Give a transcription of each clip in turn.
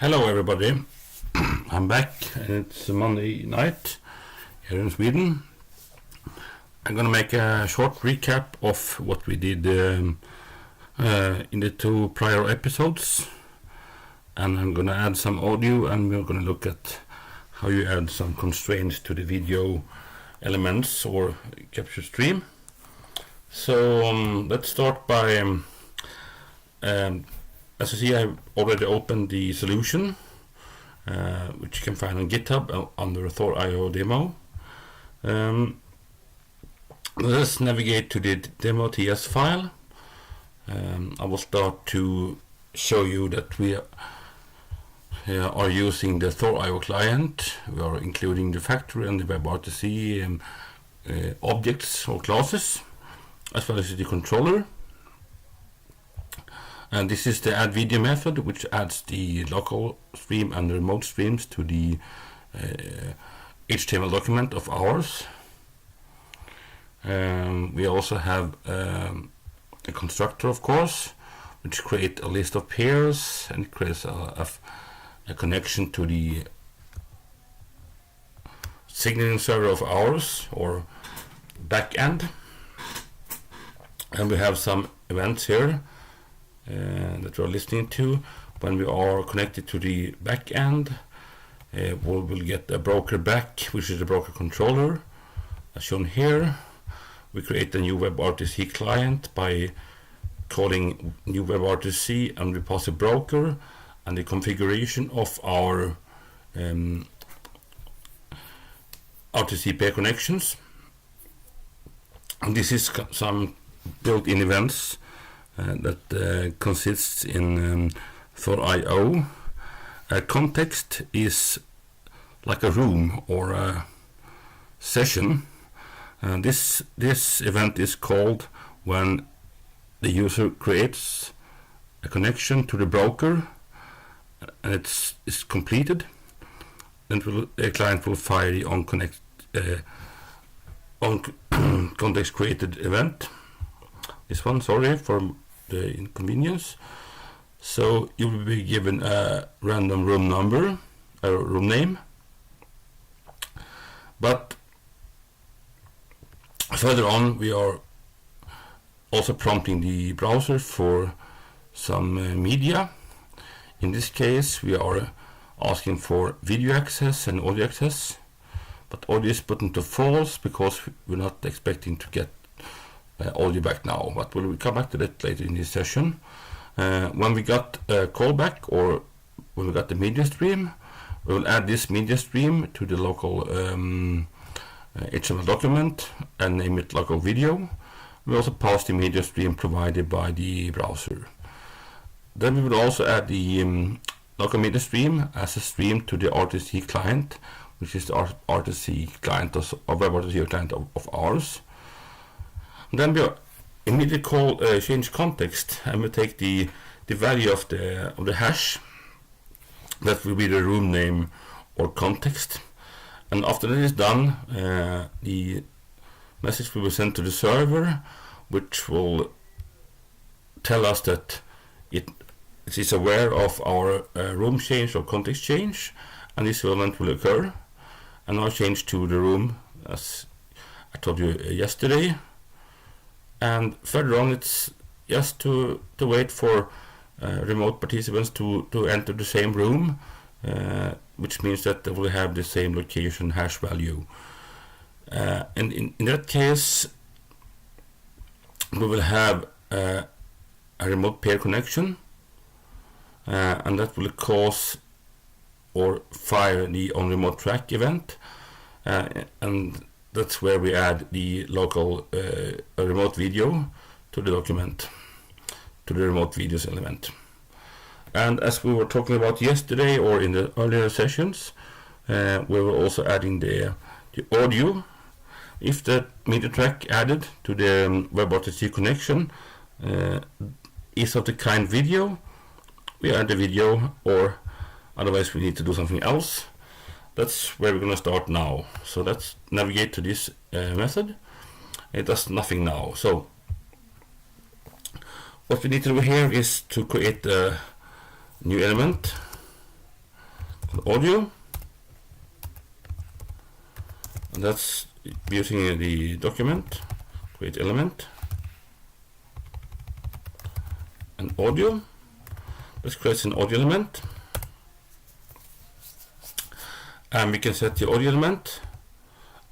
Hello everybody, I'm back and it's Monday night here in Sweden. I'm gonna make a short recap of what we did in the two prior episodes, and I'm gonna add some audio and we're gonna look at how you add some constraints to the video elements or capture stream. So let's start by as you see, I've already opened the solution, which you can find on GitHub under Thor-io demo. Let's navigate to the demo TS file. I will start to show you that we are using the Thor-io client. We are including the factory and the WebRTC objects or classes, as well as the controller. And this is the add video method, which adds the local stream and the remote streams to the HTML document of ours. We also have a constructor, of course, which creates a list of pairs and creates a connection to the signaling server of ours or backend. And we have some events here that we are listening to. When we are connected to the back end, we will get a broker back, which is the broker controller, as shown here. We create a new WebRTC client by calling new WebRTC and we pass a broker and the configuration of our RTC pair connections. And this is some built-in events that consists in Thor-io. Context is like a room or a session. This event is called when the user creates a connection to the broker and it's completed. Then the client will fire the on context created event. This one, sorry for the inconvenience. So you will be given a random room number, a room name. But further on, we are also prompting the browser for some media. In this case, we are asking for video access and audio access, but audio is put into false because we're not expecting to get audio back now, but we'll come back to that later in this session. When we got a callback or when we got the media stream, we will add this media stream to the local HTML document and name it local video. We also pass the media stream provided by the browser. Then we will also add the local media stream as a stream to the RTC client, which is the RTC client or WebRTC client of ours. Then we immediately call change context, and we take the value of the hash. That will be the room name or context. And after that is done, the message will be sent to the server, which will tell us that it is aware of our room change or context change, and this event will occur. And now change to the room, as I told you yesterday. And further on, it's just to wait for remote participants to enter the same room, which means that they will have the same location hash value. And in that case, we will have a remote pair connection, and that will cause or fire the on remote track event, and that's where we add the local remote video to the document, to the remote videos element. And as we were talking about yesterday or in the earlier sessions, we were also adding the audio. If the media track added to the WebRTC connection is of the kind video, we add the video, or otherwise we need to do something else. That's where we're going to start now. So let's navigate to this method. It does nothing now. So what we need to do here is to create a new element audio, and that's using the document, create element, and audio. Let's create an audio element, and we can set the audio element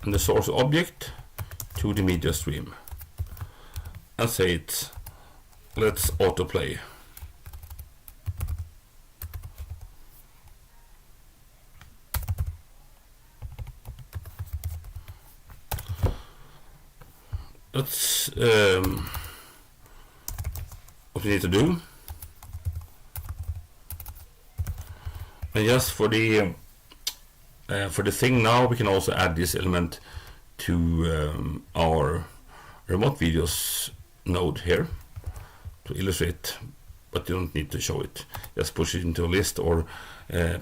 and the source object to the media stream and say it, let's autoplay. That's what we need to do. And just for the thing now, we can also add this element to our remote videos node here to illustrate, but you don't need to show it. Just push it into a list or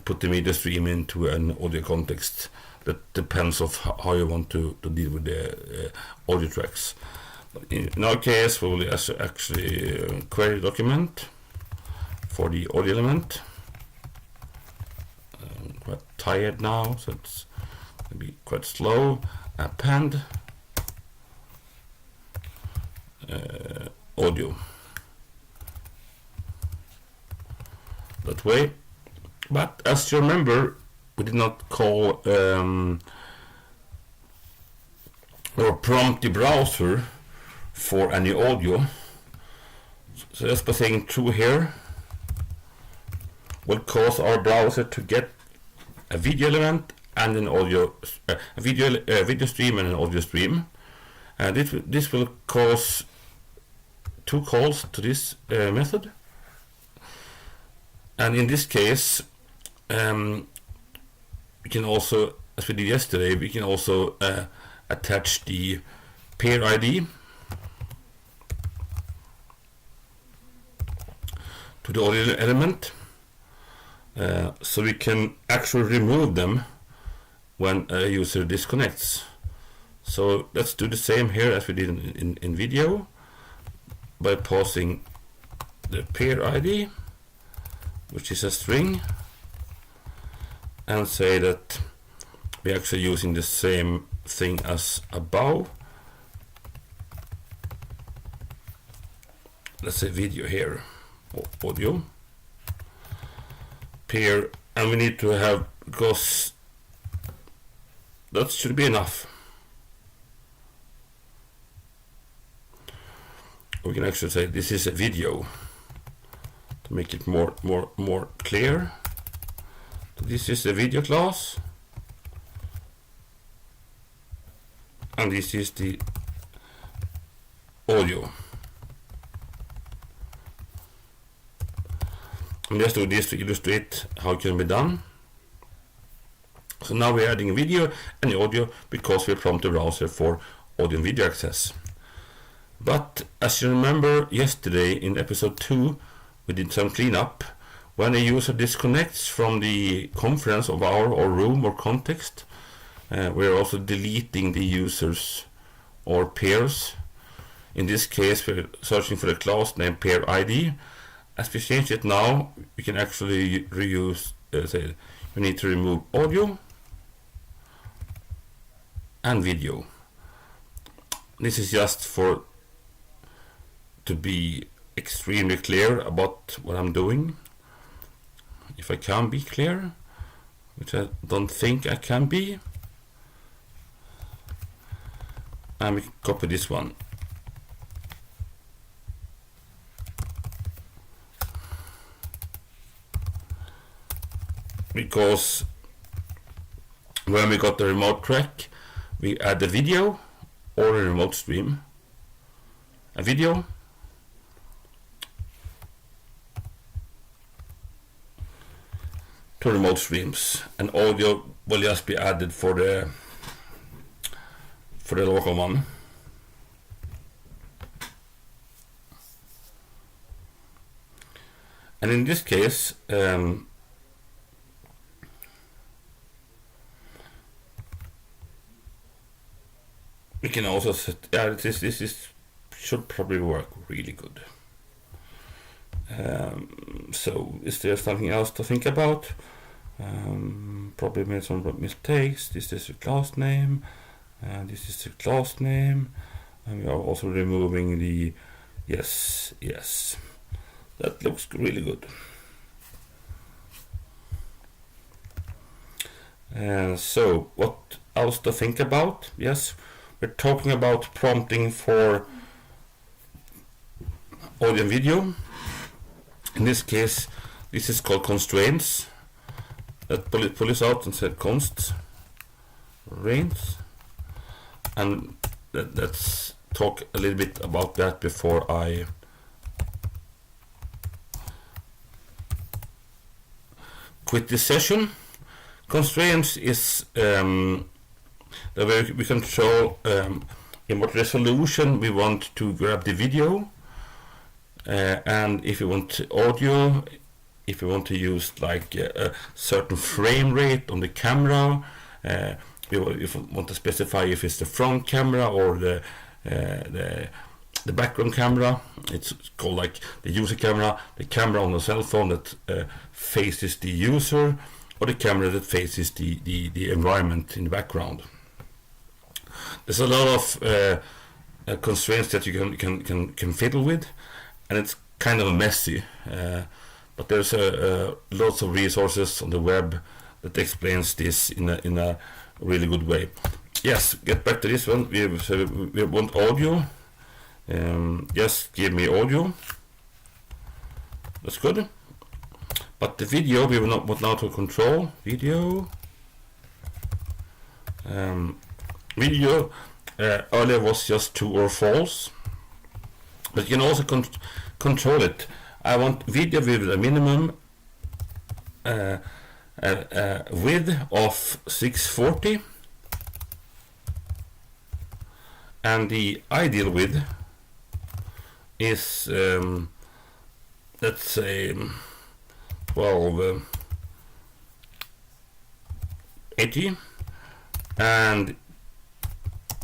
put the media stream into an audio context. That depends of how you want to deal with the audio tracks. But in our case, we will actually query document for the audio element. I'm quite tired now, so it's going to be quite slow. Append audio that way. But as you remember, we did not call or prompt the browser for any audio. So just by saying true here will cause our browser to get a video element and an audio, a video stream and an audio stream. And this will cause two calls to this method. And in this case, we can also, as we did yesterday, we can also attach the pair ID to the audio element, so we can actually remove them when a user disconnects. So let's do the same here as we did in video by passing the pair ID, which is a string, and say that we're actually using the same thing as above. Let's say video here, audio, pair, and we need to have, because that should be enough. We can actually say this is a video to make it more clear. This is the video class, and this is the audio. I'm just doing this to illustrate how it can be done. So now we're adding video and audio because we prompt the browser for audio and video access. But as you remember yesterday in episode 2, we did some cleanup. When a user disconnects from the conference of our or room or context, we're also deleting the users or pairs. In this case, we're searching for the class name pair ID. As we change it now, we can actually reuse, say, we need to remove audio and video. This is just to be extremely clear about what I'm doing. If I can be clear, which I don't think I can be, and we can copy this one. Because when we got the remote track, we add the video or a remote stream. A video to remote streams, and audio will just be added for the local one. And in this case, we can also set, this should probably work really good. So is there something else to think about? Probably made some mistakes. This is the class name, and this is the class name, and we are also removing the yes. That looks really good. So what else to think about? Yes, we're talking about prompting for audio and video. In this case, this is called constraints. Let's pull this out and set constraints, and let's talk a little bit about that before I quit this session. Constraints is the way we control in what resolution we want to grab the video, and if you want audio, if you want to use like a certain frame rate on the camera, if you want to specify if it's the front camera or the background camera. It's called like the user camera, the camera on the cell phone that faces the user, or the camera that faces the environment in the background. There's a lot of constraints that you can fiddle with, and it's kind of messy. But there's lots of resources on the web that explains this in a really good way. Yes, get back to this one. We want audio. Yes, give me audio. That's good. But the video we will not want now to control. Video. Video earlier was just true or false, but you can also control it. I want video with a minimum width of 640, and the ideal width is let's say 1280, and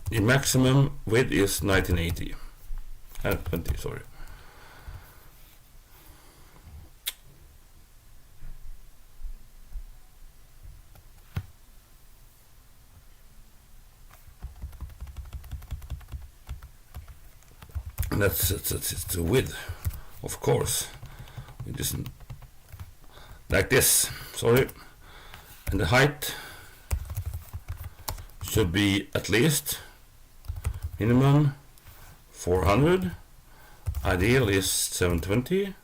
the maximum width is 1980 and 20. Sorry. That's the width, of course. It isn't like this. Sorry, and the height should be at least minimum 400. Ideal is 720,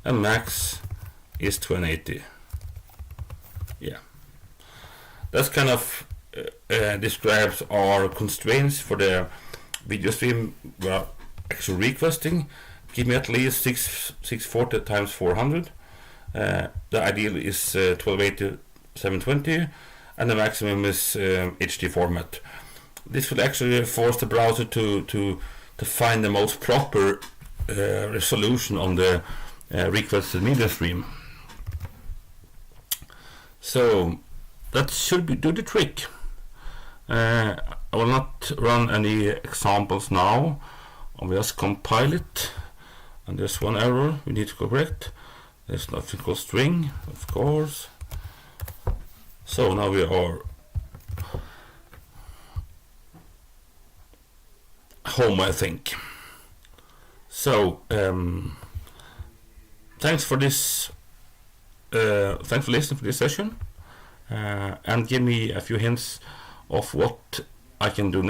and max is 280. Yeah, that's kind of describes our constraints for the video stream. Well, actual requesting. Give me at least 640 times 400. The ideal is 1280 720, and the maximum is HD format. This will actually force the browser to find the most proper resolution on the requested media stream. So that should do the trick. I will not run any examples now. I'll just compile it, and there's one error we need to correct. There's nothing called string, of course. So now we are home, I think. So thanks for this. Thanks for listening to this session, and give me a few hints of what I can do next.